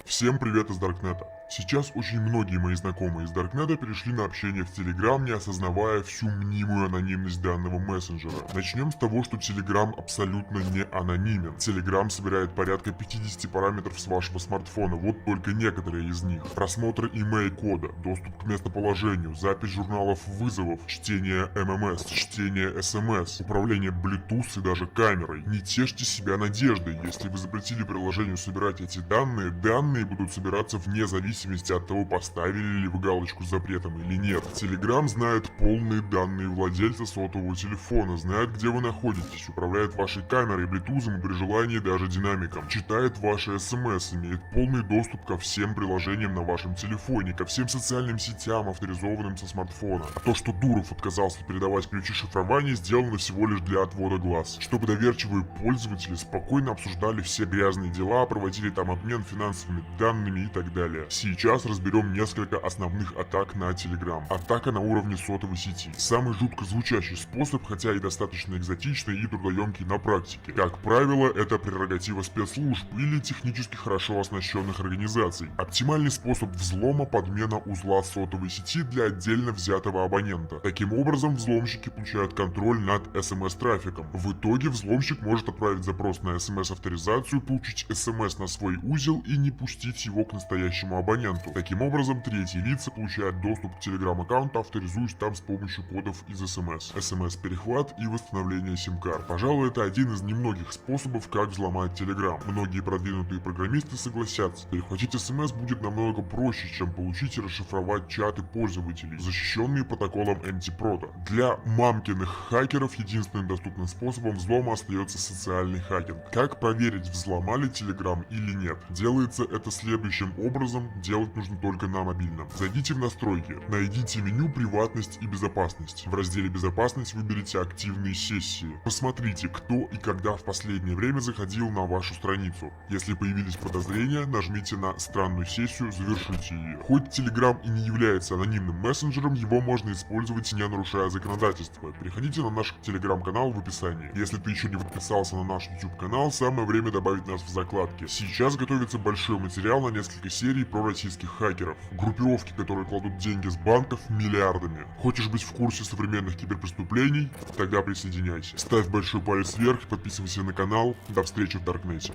Всем привет из Даркнета. Сейчас очень многие мои знакомые из Даркнета перешли на общение в Telegram, не осознавая всю мнимую анонимность данного мессенджера. Начнем с того, что Telegram абсолютно не анонимен. Telegram собирает порядка 50 параметров с вашего смартфона, вот только некоторые из них. Просмотр имей-кода, доступ к местоположению, запись журналов вызовов, чтение ММС, чтение СМС, управление Bluetooth и даже камерой. Не тешьте себя надеждой, если вы запретили приложению собирать эти данные, данные будут собираться вне зависимости от того, поставили ли вы галочку с запретом или нет. Telegram знает полные данные владельца сотового телефона, знает, где вы находитесь, управляет вашей камерой, блютузом и при желании даже динамиком, читает ваши СМС, имеет полный доступ ко всем приложениям на вашем телефоне, ко всем социальным сетям, авторизованным со смартфона. А то, что Дуров отказался передавать ключи шифрования, сделано всего лишь для отвода глаз, чтобы доверчивые пользователи спокойно обсуждали все грязные дела, проводили там обмен финансовыми данными и так далее. Сейчас разберем несколько основных атак на Telegram. Атака на уровне сотовой сети. Самый жутко звучащий способ, хотя и достаточно экзотичный и трудоемкий на практике. Как правило, это прерогатива спецслужб или технически хорошо оснащенных организаций. Оптимальный способ взлома — подмена узла сотовой сети для отдельно взятого абонента. Таким образом, взломщики получают контроль над СМС-трафиком. В итоге взломщик может отправить запрос на СМС-авторизацию, получить СМС на свой узел и не пустить его к настоящему абоненту. Таким образом, третьи лица получают доступ к Telegram-аккаунту, авторизуясь там с помощью кодов из СМС. СМС-перехват и восстановление сим-карт. Пожалуй, это один из немногих способов, как взломать Telegram. Многие продвинутые программисты согласятся, перехватить СМС будет намного проще, чем получить и расшифровать чаты пользователей, защищенные протоколом антипрото. Для мамкиных хакеров единственным доступным способом взлома остается социальный хакинг. Как проверить, взломали Telegram или нет? Делается это следующим образом. Делать нужно только на мобильном. Зайдите в настройки, найдите меню «Приватность и безопасность». В разделе «Безопасность» выберите «Активные сессии». Посмотрите, кто и когда в последнее время заходил на вашу страницу. Если появились подозрения, нажмите на «Странную сессию», завершите ее. Хоть Telegram и не является анонимным мессенджером, его можно использовать, не нарушая законодательство. Переходите на наш Telegram-канал в описании. Если ты еще не подписался на наш YouTube-канал, самое время добавить нас в закладки. Сейчас готовится большой материал на несколько серий про российских хакеров. Группировки, которые кладут деньги с банков миллиардами. Хочешь быть в курсе современных киберпреступлений? Тогда присоединяйся. Ставь большой палец вверх, подписывайся на канал. До встречи в Даркнете.